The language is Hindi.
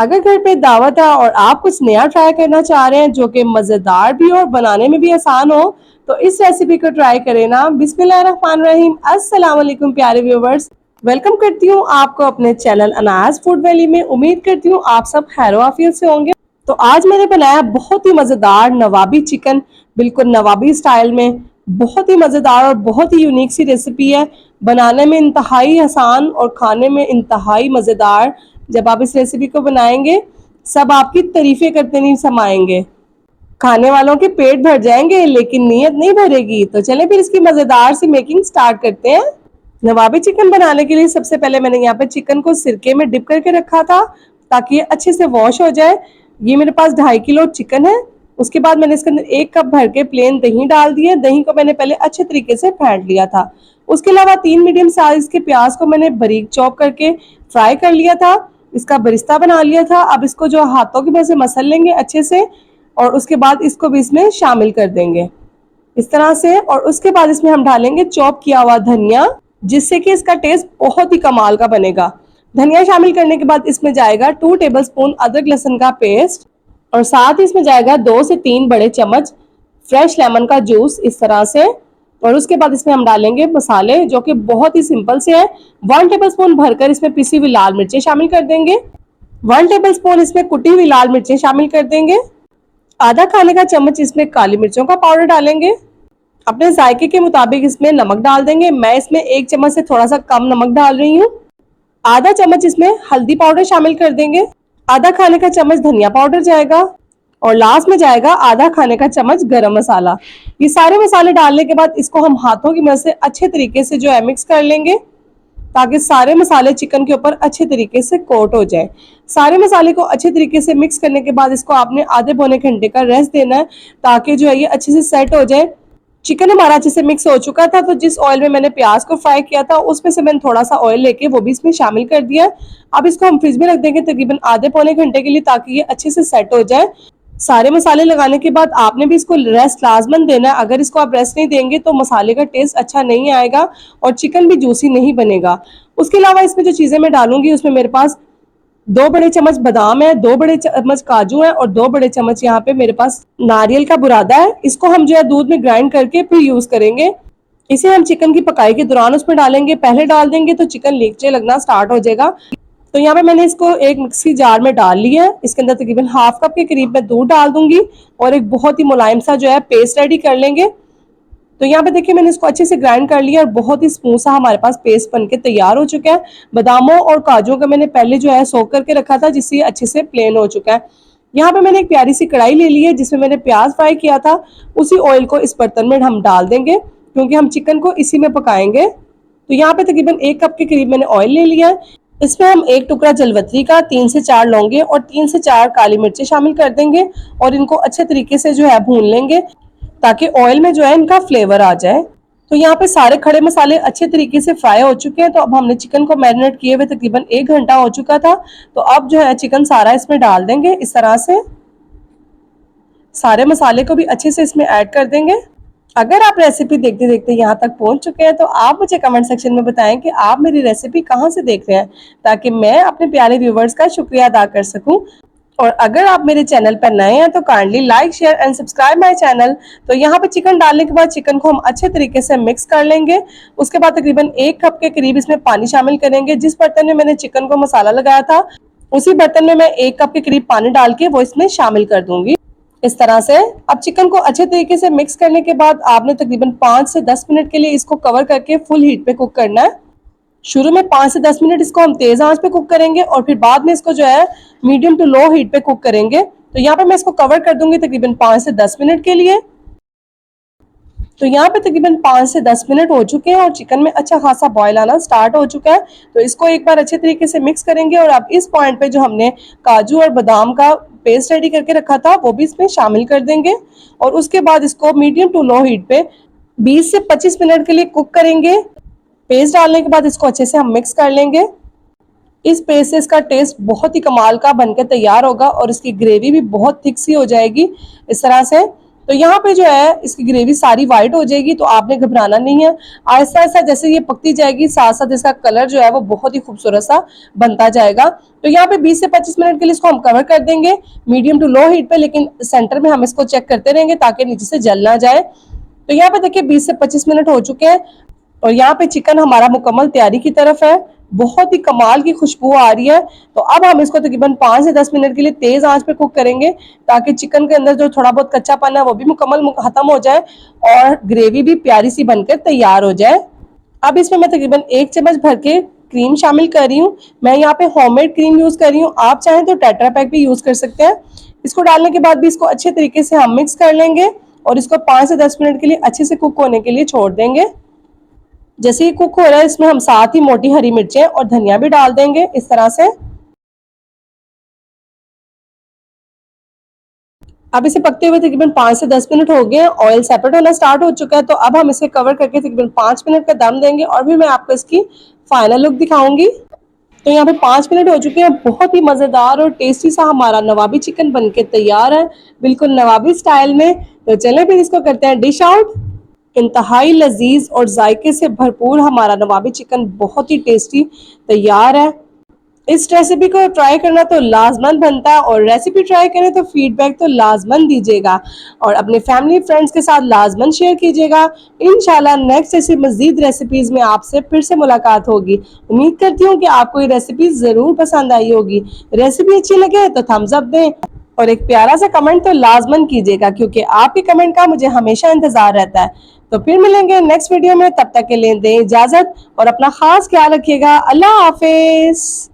अगर घर पे दावत है और आप कुछ नया ट्राई करना चाह रहे हैं जो कि मज़ेदार भी हो और बनाने में भी आसान हो, तो इस रेसिपी को ट्राई करें ना। बिस्मिल्लाहिर्रहमानिर्रहीम। अस्सलाम वालेकुम प्यारे व्यूवर्स, वेलकम करती हूँ आपको अपने चैनल अनाज फूड वैली में। उम्मीद करती हूँ आप सब खैर आफियत से होंगे। तो आज मैंने बनाया बहुत ही मज़ेदार नवाबी चिकन, बिल्कुल नवाबी स्टाइल में। बहुत ही मज़ेदार और बहुत ही यूनिक सी रेसिपी है, बनाने में इंतहाई आसान और खाने में इंतहाई मज़ेदार। जब आप इस रेसिपी को बनाएंगे सब आपकी तारीफें करते नहीं समाएंगे, खाने वालों के पेट भर जाएंगे लेकिन नीयत नहीं भरेगी। तो चलें फिर इसकी मज़ेदार सी मेकिंग स्टार्ट करते हैं। नवाबी चिकन बनाने के लिए सबसे पहले मैंने यहाँ पे चिकन को सिरके में डिप करके रखा था ताकि ये अच्छे से वॉश हो जाए। ये मेरे पास 2.5 किलो चिकन है। उसके बाद मैंने इसके अंदर 1 कप भर के प्लेन दही डाल दिए। दही को मैंने पहले अच्छे तरीके से फेंट लिया था। उसके अलावा 3 मीडियम साइज के प्याज को मैंने बारीक चॉप करके फ्राई कर लिया था, इसका बरिस्ता बना लिया था। अब इसको जो हाथों की मदद से मसल लेंगे अच्छे से और उसके बाद इसको भी इसमें शामिल कर देंगे इस तरह से। और उसके बाद इसमें हम डालेंगे चॉप किया हुआ धनिया, जिससे कि इसका टेस्ट बहुत ही कमाल का बनेगा। धनिया शामिल करने के बाद इसमें जाएगा 2 टेबलस्पून अदरक लहसुन का पेस्ट और साथ ही इसमें जाएगा 2 से 3 बड़े चम्मच फ्रेश लेमन का जूस इस तरह से। और उसके बाद इसमें हम डालेंगे मसाले जो कि बहुत ही सिंपल से है। 1 टेबलस्पून भरकर इसमें पिसी हुई लाल मिर्चें शामिल कर देंगे। 1 टेबलस्पून इसमें कुटी हुई लाल मिर्चें शामिल कर देंगे। आधा खाने का चम्मच इसमें काली मिर्चों का पाउडर डालेंगे। अपने जायके के मुताबिक इसमें नमक डाल देंगे। मैं इसमें 1 चम्मच से थोड़ा सा कम नमक डाल रही हूँ। आधा चम्मच इसमें हल्दी पाउडर शामिल कर देंगे। आधा खाने का चम्मच धनिया पाउडर जाएगा और लास्ट में जाएगा आधा खाने का चम्मच गरम मसाला। ये सारे मसाले डालने के बाद इसको हम हाथों की मदद से अच्छे तरीके से जो है मिक्स कर लेंगे ताकि सारे मसाले चिकन के ऊपर अच्छे तरीके से कोट हो जाए। सारे मसाले को अच्छे तरीके से मिक्स करने के बाद इसको आपने आधे पौने घंटे का रेस्ट देना है ताकि जो है ये अच्छे से सेट हो जाए। चिकन हमारा अच्छे से मिक्स हो चुका था, तो जिस ऑयल में मैंने प्याज को फ्राई किया था उसमें से मैंने थोड़ा सा ऑयल लेके वो भी इसमें शामिल कर दिया है। अब इसको हम फ्रिज में रख देंगे तकरीबन आधे पौने घंटे के लिए ताकि ये अच्छे से सेट हो जाए। सारे मसाले लगाने के बाद आपने भी इसको रेस्ट लाजमन देना है। अगर इसको आप रेस्ट नहीं देंगे तो मसाले का टेस्ट अच्छा नहीं आएगा और चिकन भी जूसी नहीं बनेगा। उसके अलावा इसमें जो चीज़ें मैं डालूंगी उसमें मेरे पास 2 बड़े चम्मच बादाम है, 2 बड़े चम्मच काजू है और 2 बड़े चम्मच यहाँ पे मेरे पास नारियल का बुरादा है। इसको हम जो है दूध में ग्राइंड करके फिर यूज करेंगे। इसे हम चिकन की पकाई के दौरान उसमें डालेंगे। पहले डाल देंगे तो चिकन लीचे लगना स्टार्ट हो जाएगा। तो यहाँ पे मैंने इसको एक मिक्सी जार में डाल लिया है। इसके अंदर तकरीबन हाफ कप के करीब मैं दूध डाल दूंगी और एक बहुत ही मुलायम सा जो है पेस्ट रेडी कर लेंगे। तो यहाँ पे देखिए मैंने इसको अच्छे से ग्राइंड कर लिया और बहुत ही स्मूथ सा हमारे पास पेस्ट बन के तैयार हो चुका है। बादामों और काजू का मैंने पहले जो है सोक करके रखा था जिससे ये अच्छे से प्लेन हो चुका है। यहाँ पे मैंने एक प्यारी सी कढ़ाई ले ली है जिसमें मैंने प्याज फ्राई किया था। उसी ऑयल को इस बर्तन में हम डाल देंगे क्योंकि हम चिकन को इसी में पकाएंगे। तो यहाँ पे तकरीबन 1 कप के करीब मैंने ऑयल ले लिया है। इसमें हम 1 टुकड़ा जलवतरी का, 3 से 4 लौंगे और 3 से 4 काली मिर्चें शामिल कर देंगे और इनको अच्छे तरीके से जो है भून लेंगे ताकि ऑयल में जो है इनका फ्लेवर आ जाए। तो यहाँ पे सारे खड़े मसाले अच्छे तरीके से फ्राई हो चुके हैं। तो अब हमने चिकन को मैरिनेट किए हुए तकरीबन 1 घंटा हो चुका था। तो अब जो है चिकन सारा इसमें डाल देंगे। इस तरह से सारे मसाले को भी अच्छे से इसमें ऐड कर देंगे। अगर आप रेसिपी देखते देखते यहाँ तक पहुँच चुके हैं तो आप मुझे कमेंट सेक्शन में बताएं कि आप मेरी रेसिपी कहाँ से देख रहे हैं ताकि मैं अपने प्यारे व्यूवर्स का शुक्रिया अदा कर सकूं। और अगर आप मेरे चैनल पर नए हैं तो kindly like share and subscribe my channel. तो यहाँ पे चिकन डालने के बाद चिकन को हम अच्छे तरीके से मिक्स कर लेंगे। उसके बाद तकरीबन 1 कप के करीब इसमें पानी शामिल करेंगे। जिस बर्तन में मैंने चिकन को मसाला लगाया था उसी बर्तन में मैं 1 कप के करीब पानी डाल के वो इसमें शामिल कर दूंगी इस तरह से। अब चिकन को अच्छे तरीके से मिक्स करने के बाद आपने तकरीबन 5 से 10 मिनट के लिए इसको कवर करके फुल हीट पे कुक करना है। शुरू में 5 से 10 मिनट इसको हम तेज आंच पे कुक करेंगे और फिर बाद में इसको जो है मीडियम टू लो हीट पे कुक करेंगे। तो यहाँ पे मैं इसको कवर कर दूंगी तकरीबन 5 से 10 मिनट के लिए। तो यहाँ पे तकरीबन 5 से 10 मिनट हो चुके हैं और चिकन में अच्छा खासा बॉयल आना स्टार्ट हो चुका है। तो इसको एक बार अच्छे तरीके से मिक्स करेंगे और अब इस पॉइंट पे जो हमने काजू और बादाम का पेस्ट रेडी करके रखा था वो भी इसमें शामिल कर देंगे और उसके बाद इसको मीडियम टू लो हीट पे 20 से 25 मिनट के लिए कुक करेंगे। पेस्ट डालने के बाद इसको अच्छे से हम मिक्स कर लेंगे। इस पेस्ट से इसका टेस्ट बहुत ही कमाल का बनकर तैयार होगा और इसकी ग्रेवी भी बहुत थिक सी हो जाएगी इस तरह से। तो यहाँ पे जो है इसकी ग्रेवी सारी वाइट हो जाएगी, तो आपने घबराना नहीं है। आहिस्ता आहिस्ता जैसे ये पकती जाएगी, साथ साथ इसका कलर जो है वो बहुत ही खूबसूरत सा बनता जाएगा। तो यहाँ पे 20 से 25 मिनट के लिए इसको हम कवर कर देंगे मीडियम टू लो हीट पे, लेकिन सेंटर में हम इसको चेक करते रहेंगे ताकि नीचे से जल ना जाए। तो यहाँ पे देखिए 20 से 25 मिनट हो चुके हैं और यहाँ पे चिकन हमारा मुकम्मल तैयारी की तरफ है। बहुत ही कमाल की खुशबू आ रही है। तो अब हम इसको तकरीबन 5 से 10 मिनट के लिए तेज आंच पे कुक करेंगे ताकि चिकन के अंदर जो थोड़ा बहुत कच्चापन है वो भी मुकम्मल खत्म हो जाए और ग्रेवी भी प्यारी सी बनकर तैयार हो जाए। अब इसमें मैं तकरीबन 1 चम्मच भर के क्रीम शामिल कर रही हूँ। मैं यहाँ पे होममेड क्रीम यूज कर रही हूँ, आप चाहें तो टेट्रा पैक भी यूज कर सकते हैं। इसको डालने के बाद भी इसको अच्छे तरीके से हम मिक्स कर लेंगे और इसको 5 से 10 मिनट के लिए अच्छे से कुक होने के लिए छोड़ देंगे। जैसे ही कुक हो रहा है इसमें हम साथ ही मोटी हरी मिर्चें और धनिया भी डाल देंगे इस तरह से। अब इसे पकते हुए तकरीबन 5 से 10 मिनट हो गए, ऑयल सेपरेट होना स्टार्ट हो चुका है। तो अब हम इसे कवर करके तकरीबन 5 मिनट का दम देंगे और फिर मैं आपको इसकी फाइनल लुक दिखाऊंगी। तो यहाँ पे 5 मिनट हो चुके हैं, बहुत ही मज़ेदार और टेस्टी सा हमारा नवाबी चिकन बनके तैयार है, बिल्कुल नवाबी स्टाइल में। तो चलें फिर इसको करते हैं डिश आउट। इंतहाई लजीज और जायके से भरपूर हमारा नवाबी चिकन बहुत ही टेस्टी तैयार है। इस रेसिपी को ट्राई करना तो लाजमन बनता है और रेसिपी ट्राई करें तो फीडबैक तो लाजमन दीजिएगा और अपने फैमिली फ्रेंड्स के साथ लाजमन शेयर कीजिएगा। इंशाल्लाह नेक्स्ट ऐसी मजीद रेसिपीज में आपसे फिर से मुलाकात होगी। उम्मीद करती हूँ कि आपको ये रेसिपी जरूर पसंद आई होगी। रेसिपी अच्छी लगे तो थम्स अप दें और एक प्यारा सा कमेंट तो लाजमन कीजिएगा, क्योंकि आपके कमेंट का मुझे हमेशा इंतजार रहता है। तो फिर मिलेंगे नेक्स्ट वीडियो में, तब तक के लिए दें इजाजत और अपना खास ख्याल रखिएगा। अल्लाह हाफिज।